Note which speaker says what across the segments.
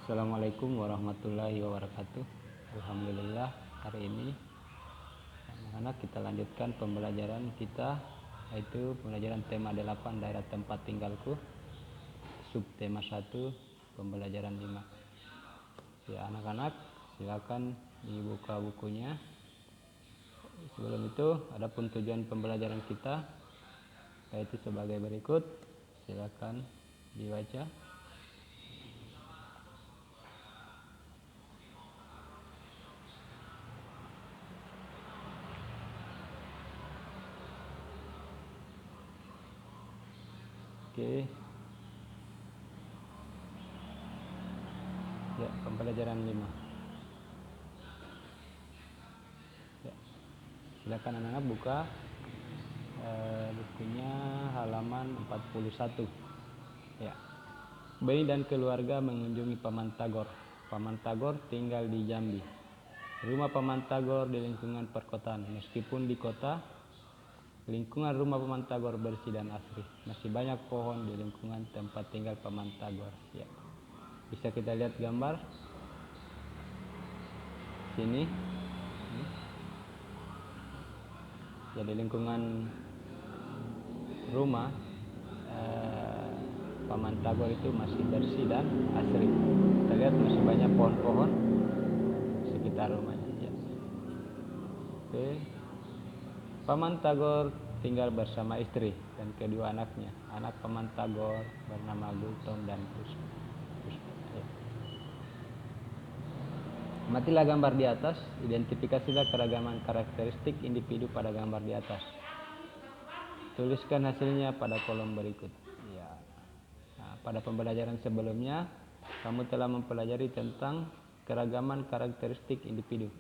Speaker 1: Assalamualaikum warahmatullahi wabarakatuh. Alhamdulillah, hari ini anak-anak kita lanjutkan pembelajaran kita, yaitu pembelajaran tema 8 daerah tempat tinggalku, subtema 1 pembelajaran 5. Ya, anak-anak silakan dibuka bukunya. Sebelum itu, adapun tujuan pembelajaran kita yaitu sebagai berikut. Silakan dibaca. Oke. Ya, pembelajaran 5. Ya. Silakan anak-anak buka bukunya halaman 41. Ya. Beni dan keluarga mengunjungi Paman Tagor. Paman Tagor tinggal di Jambi. Rumah Paman Tagor di lingkungan perkotaan. Meskipun di kota, lingkungan rumah Paman Tagor bersih dan asri. Masih banyak pohon di lingkungan tempat tinggal Paman Tagor. Ya. Bisa kita lihat gambar sini. Jadi lingkungan rumah Paman Tagor itu masih bersih dan asri. Kita lihat masih banyak pohon-pohon sekitar rumahnya. Ya. Oke. Paman Tagor tinggal bersama istri dan kedua anaknya. Anak Paman Tagor bernama Gultom dan Puspa. Ya. Amatilah gambar di atas, identifikasilah keragaman karakteristik individu pada gambar di atas. Tuliskan hasilnya pada kolom berikut. Ya. Nah, pada pembelajaran sebelumnya, kamu telah mempelajari tentang keragaman karakteristik individu.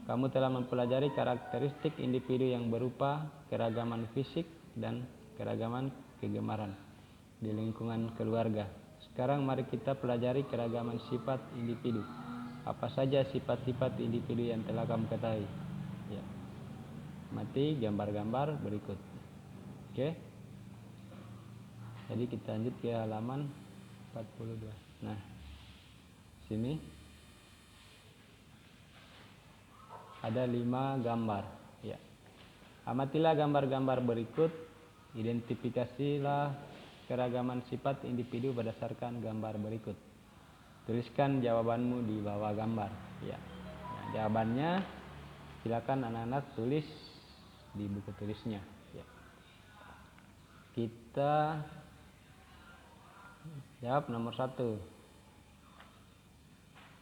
Speaker 1: Kamu telah mempelajari karakteristik individu yang berupa keragaman fisik dan keragaman kegemaran di lingkungan keluarga. Sekarang mari kita pelajari keragaman sifat individu. Apa saja sifat-sifat individu yang telah kamu ketahui? Ya. Amati gambar-gambar berikut. Oke. Jadi kita lanjut ke halaman 42. Nah, sini ada 5 gambar. Ya. Amatilah gambar-gambar berikut. Identifikasilah keragaman sifat individu berdasarkan gambar berikut. Tuliskan jawabanmu di bawah gambar. Ya. Nah, jawabannya silakan anak-anak tulis di buku tulisnya. Ya. Kita jawab nomor 1.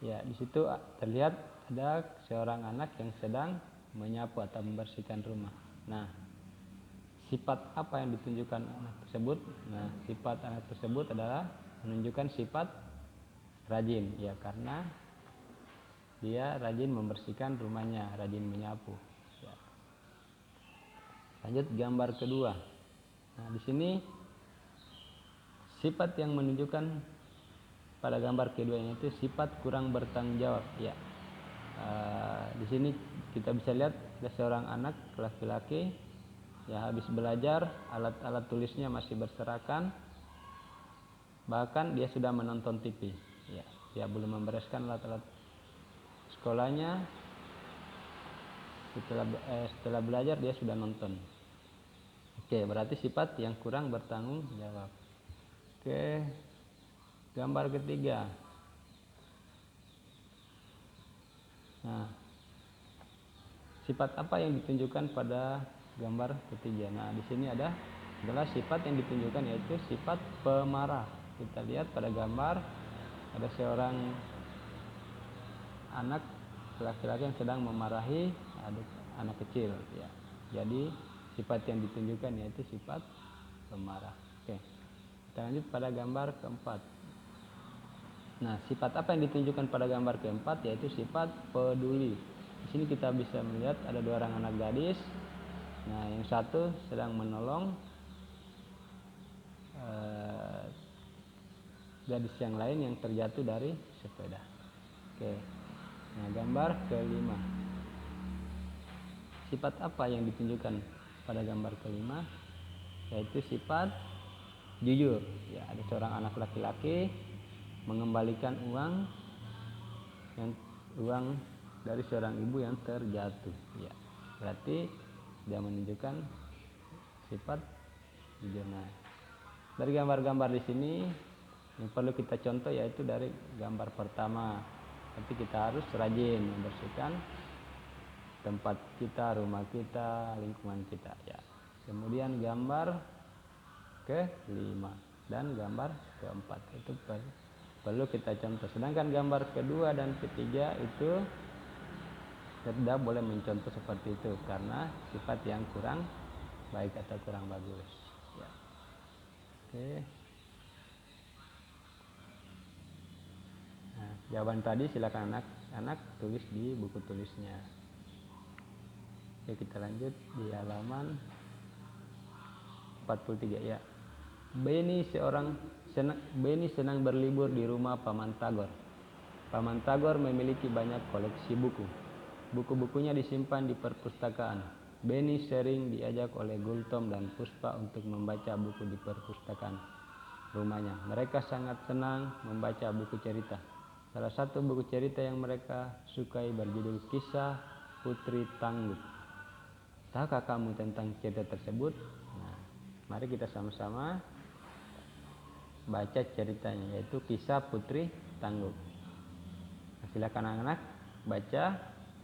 Speaker 1: Ya, di situ terlihat ada seorang anak yang sedang menyapu atau membersihkan rumah. Nah, sifat apa yang ditunjukkan anak tersebut? Nah, sifat anak tersebut adalah menunjukkan sifat rajin, ya, karena dia rajin membersihkan rumahnya, rajin menyapu. Ya. Lanjut gambar kedua. Nah, di sini sifat yang menunjukkan pada gambar kedua itu sifat kurang bertanggung jawab. Ya. Di sini kita bisa lihat ada seorang anak laki-laki ya, habis belajar, alat-alat tulisnya masih berserakan, bahkan dia sudah menonton TV. Ya, dia belum membereskan alat-alat sekolahnya. Setelah belajar dia sudah nonton. Oke, berarti sifat yang kurang bertanggung jawab. Oke, gambar ketiga. Nah, sifat apa yang ditunjukkan pada gambar ketiga? Nah, di sini adalah sifat yang ditunjukkan, yaitu sifat pemarah. Kita lihat pada gambar ada seorang anak laki-laki yang sedang memarahi anak kecil. Ya. Jadi sifat yang ditunjukkan yaitu sifat pemarah. Oke, kita lanjut pada gambar keempat. Nah, sifat apa yang ditunjukkan pada gambar keempat yaitu sifat peduli. Di sini kita bisa melihat ada 2 orang anak gadis. Nah, yang satu sedang menolong gadis yang lain yang terjatuh dari sepeda. Oke. Nah, gambar kelima. Sifat apa yang ditunjukkan pada gambar kelima? Yaitu sifat jujur. Ya, ada seorang anak laki-laki mengembalikan uang dari seorang ibu yang terjatuh. Ya, berarti dia menunjukkan sifat jujur. Nah, dari gambar-gambar di sini yang perlu kita contoh yaitu dari gambar pertama. Tapi kita harus rajin membersihkan tempat kita, rumah kita, lingkungan kita. Ya. Kemudian gambar ke-5 dan gambar ke-4 itu perlu kita contoh. Sedangkan gambar kedua dan ketiga itu tidak boleh mencontoh seperti itu karena sifat yang kurang baik atau kurang bagus. Ya. Oke. Nah, jawaban tadi silakan anak-anak tulis di buku tulisnya. Oke, kita lanjut di halaman 43 ya. Beni senang berlibur di rumah Paman Tagor. Paman Tagor memiliki banyak koleksi buku. Buku-bukunya disimpan di perpustakaan. Beni sering diajak oleh Gultom dan Puspa untuk membaca buku di perpustakaan rumahnya. Mereka sangat senang membaca buku cerita. Salah satu buku cerita yang mereka sukai berjudul Kisah Putri Tangguh. Tahukah kamu tentang cerita tersebut? Nah, mari kita sama-sama baca ceritanya, yaitu Kisah Putri Tangguh. Nah, silakan anak-anak baca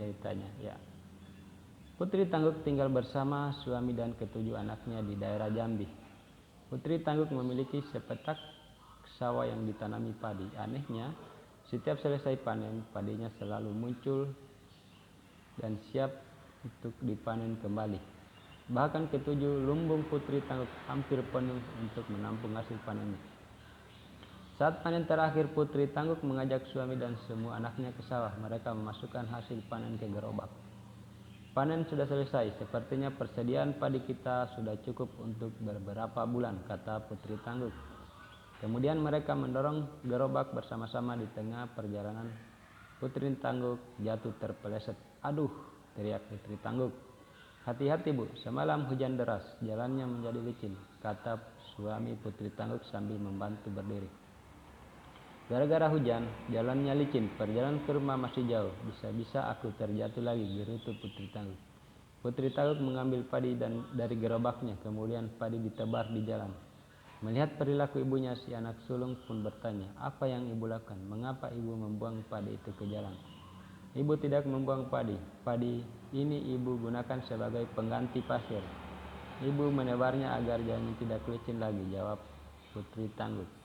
Speaker 1: ceritanya ya. Putri Tangguh tinggal bersama suami dan ketujuh anaknya di daerah Jambi. Putri Tangguh memiliki sepetak sawah yang ditanami padi. Anehnya, setiap selesai panen, padinya selalu muncul dan siap untuk dipanen kembali. Bahkan ketujuh lumbung Putri Tangguh hampir penuh untuk menampung hasil panennya. Saat panen terakhir, Putri Tangguh mengajak suami dan semua anaknya ke sawah. Mereka memasukkan hasil panen ke gerobak. Panen sudah selesai, sepertinya persediaan padi kita sudah cukup untuk beberapa bulan, kata Putri Tangguh. Kemudian mereka mendorong gerobak bersama-sama. Di tengah perjalanan, Putri Tangguh jatuh terpeleset. Aduh, teriak Putri Tangguh. Hati-hati Bu, semalam hujan deras, jalannya menjadi licin, kata suami Putri Tangguh sambil membantu berdiri. Gara-gara hujan, jalannya licin, perjalanan ke rumah masih jauh, bisa-bisa aku terjatuh lagi, gerutu Putri Tangguh. Putri Tangguh mengambil padi dari gerobaknya, kemudian padi ditebar di jalan. Melihat perilaku ibunya, si anak sulung pun bertanya, apa yang ibu lakukan? Mengapa ibu membuang padi itu ke jalan? Ibu tidak membuang padi. Padi ini ibu gunakan sebagai pengganti pasir. Ibu menebarnya agar jalannya tidak licin lagi, jawab Putri Tangguh.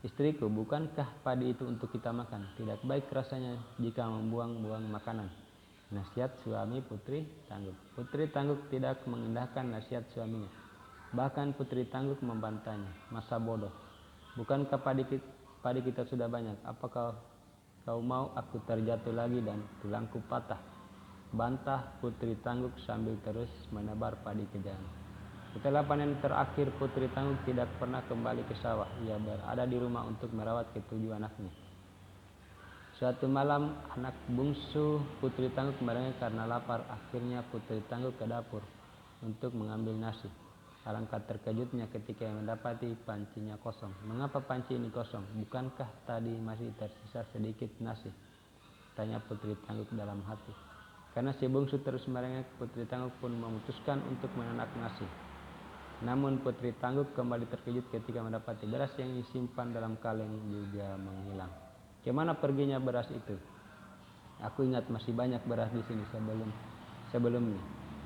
Speaker 1: Istriku, bukankah padi itu untuk kita makan? Tidak baik rasanya jika membuang-buang makanan, nasihat suami Putri Tangguh. Putri Tangguh tidak mengindahkan nasihat suaminya. Bahkan Putri Tangguh membantahnya. Masa bodoh. Bukankah padi kita sudah banyak? Apakah kau mau aku terjatuh lagi dan tulangku patah? Bantah Putri Tangguh sambil terus menebar padi ke jalan. Setelah panen terakhir, Putri Tangguh tidak pernah kembali ke sawah. Ia berada di rumah untuk merawat ketujuh anaknya. Suatu malam, anak bungsu Putri Tangguh merengek karena lapar. Akhirnya Putri Tangguh ke dapur untuk mengambil nasi. Alangkah terkejutnya ketika mendapati pancinya kosong. Mengapa panci ini kosong? Bukankah tadi masih tersisa sedikit nasi? Tanya Putri Tangguh dalam hati. Karena si bungsu terus merengek, Putri Tangguh pun memutuskan untuk menanak nasi. Namun Putri Tangguh kembali terkejut ketika mendapati beras yang disimpan dalam kaleng juga menghilang. Kemana perginya beras itu? Aku ingat masih banyak beras di sini sebelumnya.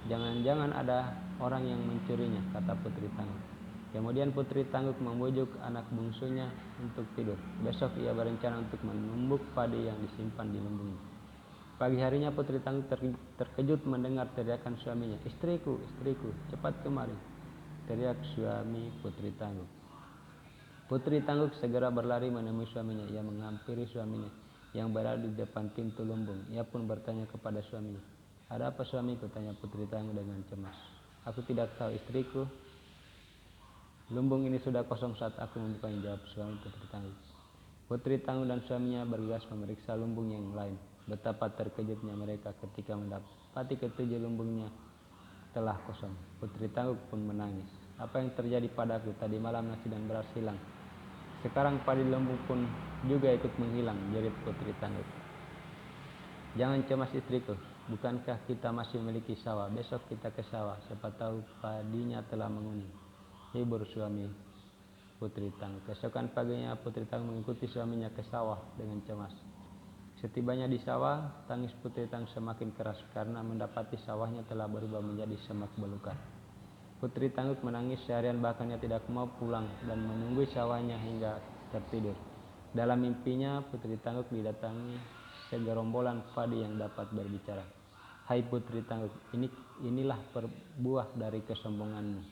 Speaker 1: Jangan-jangan ada orang yang mencurinya, kata Putri Tangguh. Kemudian Putri Tangguh membujuk anak bungsunya untuk tidur. Besok ia berencana untuk menumbuk padi yang disimpan di lumbungnya. Pagi harinya Putri Tangguh terkejut mendengar teriakan suaminya. Istriku, istriku, cepat kemari, teriak suami Putri Tangguh. Putri Tangguh segera berlari menemui suaminya. Ia menghampiri suaminya yang berada di depan pintu lumbung. Ia pun bertanya kepada suaminya. Ada apa suamiku? Tanya Putri Tangguh dengan cemas. Aku tidak tahu istriku. Lumbung ini sudah kosong saat aku membukanya, jawab suami Putri Tangguh. Putri Tangguh dan suaminya bergegas memeriksa lumbung yang lain. Betapa terkejutnya mereka ketika mendapati ketujuh lumbungnya telah kosong. Putri Tangguh pun menangis. Apa yang terjadi padaku? Tadi malam nasi dan beras hilang. Sekarang padi lembu pun juga ikut menghilang, jerit Putri Tangguh. Jangan cemas istriku, bukankah kita masih memiliki sawah? Besok kita ke sawah, siapa tahu padinya telah menguning, hibur suami Putri Tangguh. Keesokan paginya Putri Tangguh mengikuti suaminya ke sawah dengan cemas. Setibanya di sawah, tangis Putri Tangguh semakin keras karena mendapati sawahnya telah berubah menjadi semak belukar. Putri Tangguh menangis seharian, bahkan ia tidak mau pulang dan menunggu sawahnya hingga tertidur. Dalam mimpinya Putri Tangguh didatangi segerombolan padi yang dapat berbicara. Hai Putri Tangguh, inilah buah dari kesombonganmu.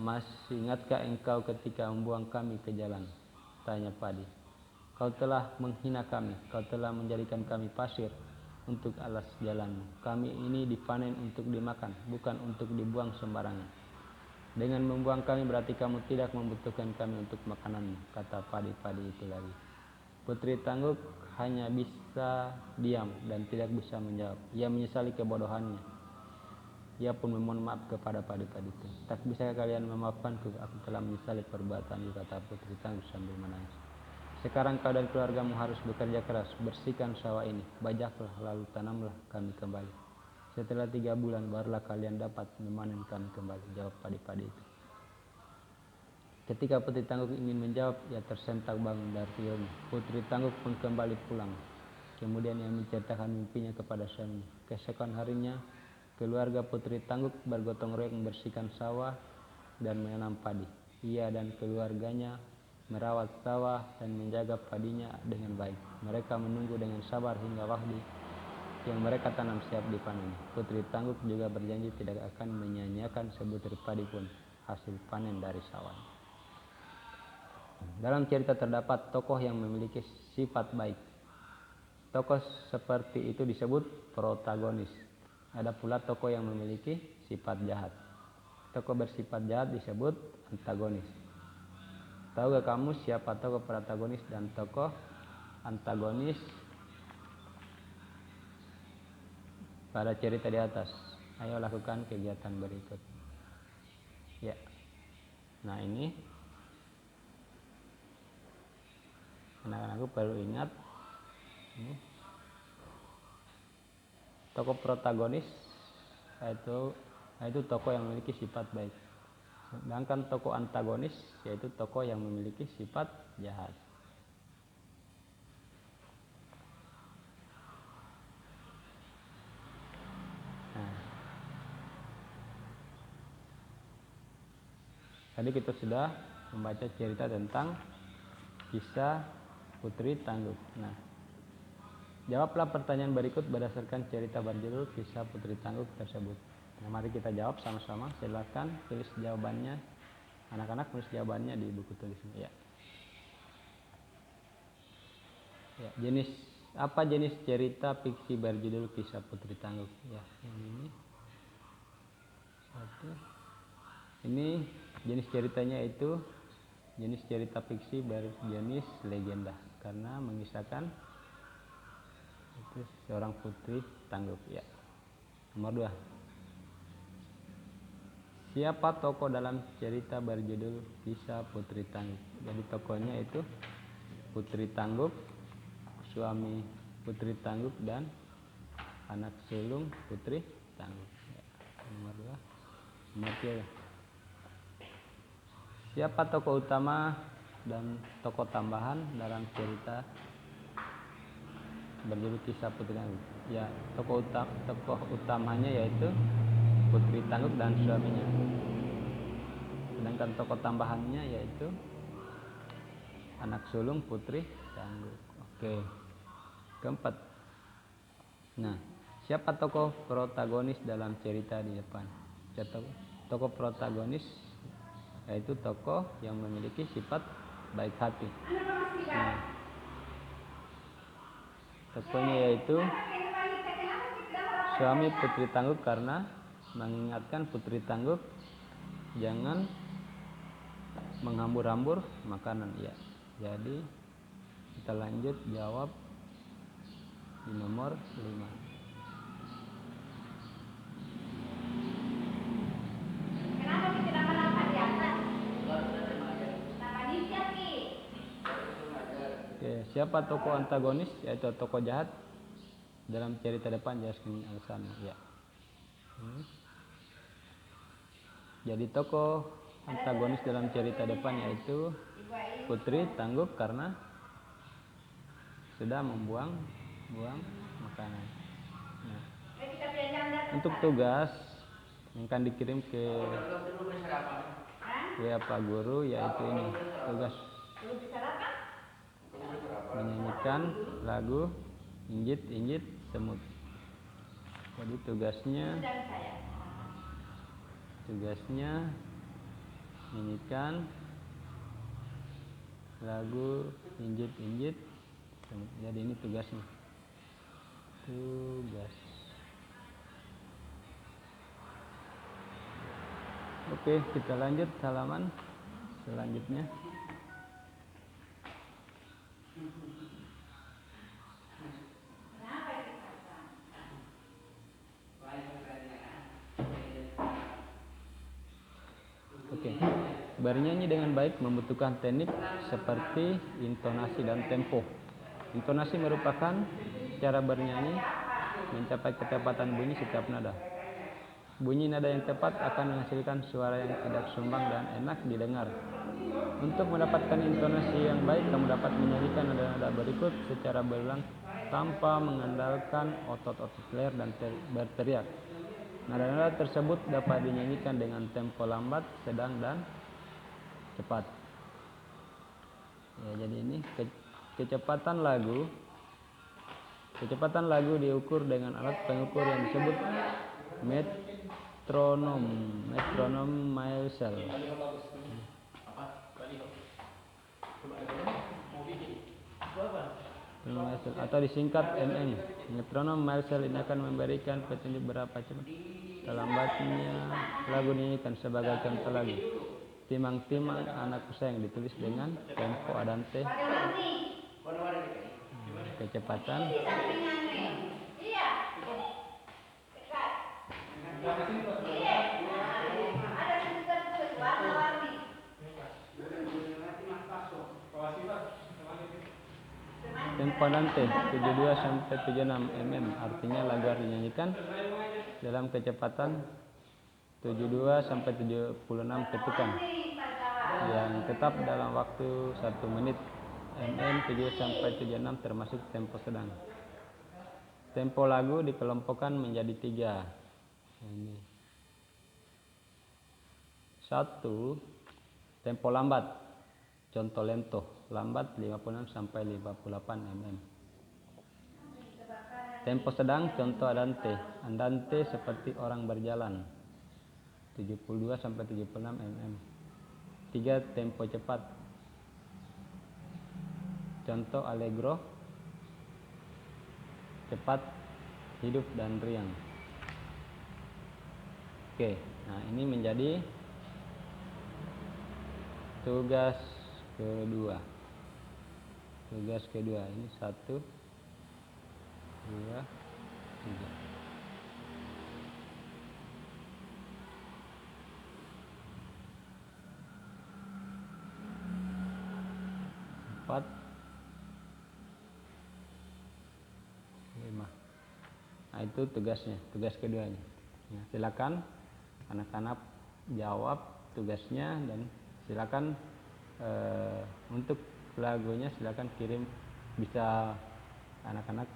Speaker 1: Masih ingatkah engkau ketika membuang kami ke jalan? Tanya padi. Kau telah menghina kami, kau telah menjadikan kami pasir untuk alas jalanmu. Kami ini dipanen untuk dimakan, bukan untuk dibuang sembarangan. Dengan membuang kami berarti kamu tidak membutuhkan kami untuk makananmu, kata padi-padi itu lagi. Putri Tangguh hanya bisa diam dan tidak bisa menjawab. Ia menyesali kebodohannya. Ia pun memohon maaf kepada padi-padi itu. Tak bisakah kalian memaafkanku? Aku telah menyesali perbuatanku, kata Putri Tangguh sambil menangis. Sekarang kau dan keluargamu harus bekerja keras, bersihkan sawah ini, bajaklah lalu tanamlah kami kembali. Setelah 3 bulan barulah kalian dapat memanen kami kembali, jawab padi-padi itu. Ketika Putri Tangguh ingin menjawab, ia tersentak bangun dari tidurnya. Putri Tangguh pun kembali pulang. Kemudian ia menceritakan mimpinya kepada suaminya. Keesokan harinya, keluarga Putri Tangguh bergotong royong membersihkan sawah dan menanam padi. Ia dan keluarganya merawat sawah dan menjaga padinya dengan baik. Mereka menunggu dengan sabar hingga waktu yang mereka tanam siap dipanen. Putri Tangguh juga berjanji tidak akan menyia-nyiakan sebutir padi pun hasil panen dari sawah. Dalam cerita terdapat tokoh yang memiliki sifat baik. Tokoh seperti itu disebut protagonis. Ada pula tokoh yang memiliki sifat jahat. Tokoh bersifat jahat disebut antagonis. Tahukah kamu siapa tokoh protagonis dan tokoh antagonis pada cerita di atas? Ayo lakukan kegiatan berikut. Ya. Nah, ini anak-anakku perlu ingat ini. Tokoh protagonis yaitu tokoh yang memiliki sifat baik. Sedangkan tokoh antagonis yaitu tokoh yang memiliki sifat jahat. Nah, tadi kita sudah membaca cerita tentang kisah Putri Tangguh. Nah, jawablah pertanyaan berikut berdasarkan cerita berjudul kisah Putri Tangguh tersebut. Nah, mari kita jawab sama-sama. Silakan tulis jawabannya. Anak-anak tulis jawabannya di buku tulisnya. Ya. Apa jenis cerita fiksi berjudul kisah Putri Tangguh? Ya, yang ini. Satu. Ini jenis ceritanya itu jenis cerita fiksi berjenis legenda karena mengisahkan itu seorang Putri Tangguh. Ya. Nomor 2. Siapa tokoh dalam cerita berjudul kisah Putri Tangguh? Jadi tokohnya itu Putri Tangguh, suami Putri Tangguh dan anak sulung Putri Tangguh. Ya. Nomor 2. Nomor 3. Siapa tokoh utama dan tokoh tambahan dalam cerita berjudul kisah Putri Tangguh? Ya, tokoh utamanya yaitu Putri Tangguh dan suaminya. Sedangkan tokoh tambahannya yaitu anak sulung Putri Tangguh. Oke. Keempat. Nah, siapa tokoh protagonis dalam cerita di depan? Tokoh protagonis yaitu tokoh yang memiliki sifat baik hati. Nah, tokohnya yaitu suami Putri Tangguh karena mengingatkan Putri Tangguh jangan menghambur-hambur makanan. Ya. Jadi kita lanjut jawab di nomor 5. Siapa tokoh antagonis, yaitu tokoh jahat dalam cerita depan? Jasmine Alsana. Ya. Jadi tokoh antagonis dalam cerita depan yaitu Putri Tangguk karena sudah membuang makanan. Nah, untuk tugas yang akan dikirim ke Pak Guru yaitu ini, tugas menyanyikan lagu Injit-Injit Semut. Jadi tugasnya nyanyikan lagu Injit-Injit Semut. Jadi ini tugasnya. Oke, kita lanjut halaman selanjutnya. Oke. Bernyanyi dengan baik membutuhkan teknik seperti intonasi dan tempo. Intonasi merupakan cara bernyanyi mencapai ketepatan bunyi setiap nada. Bunyi nada yang tepat akan menghasilkan suara yang tidak sumbang dan enak didengar. Untuk mendapatkan intonasi yang baik, kamu dapat menyanyikan nada-nada berikut secara berulang tanpa mengandalkan otot-otot leher dan berteriak. Nada-nada tersebut dapat dinyanyikan dengan tempo lambat, sedang, dan cepat. Ya, jadi ini kecepatan lagu diukur dengan alat pengukur yang disebut metronom Maelzel atau disingkat MM. Metronom Maelzel ini akan memberikan petunjuk berapa cepat lambatnya lagu dinyanyikan. Sebagai contoh lagu Timang-Timang Anakku Sayang ditulis dengan tempo andante, kecepatan tempo andante 72 sampai 76 mm. Artinya lagu harus dinyanyikan dalam kecepatan 72 sampai 76 ketikan yang tetap dalam waktu 1 menit. mm 7 sampai 76 termasuk tempo sedang. Tempo lagu dikelompokkan menjadi 3. Ini 1. Tempo lambat. Contoh lento, lambat 56 sampai 58 mm. Tempo sedang, contoh andante. Andante seperti orang berjalan 72 sampai 76 mm. 3. Tempo cepat. Contoh allegro, cepat, hidup dan riang. Oke, nah ini menjadi tugas kedua. Ini 1, 2, 3. 4, 5. Nah itu tugasnya, tugas keduanya. Nah, silakan anak-anak jawab tugasnya dan silakan untuk lagunya silakan kirim, bisa anak-anak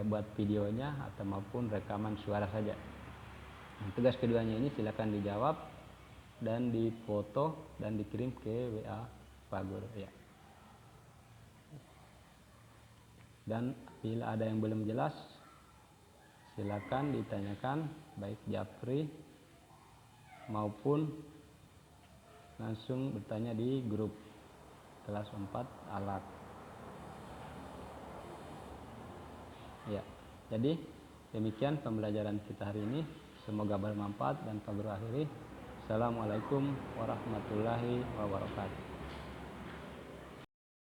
Speaker 1: buat videonya atau maupun rekaman suara saja. Nah, tugas keduanya ini silakan dijawab dan difoto dan dikirim ke WA Pak Guru ya. Dan bila ada yang belum jelas silakan ditanyakan baik Japri maupun langsung bertanya di grup kelas 4 alat. Ya, jadi demikian pembelajaran kita hari ini. Semoga bermanfaat dan Pak Guru akhiri. Assalamualaikum warahmatullahi wabarakatuh.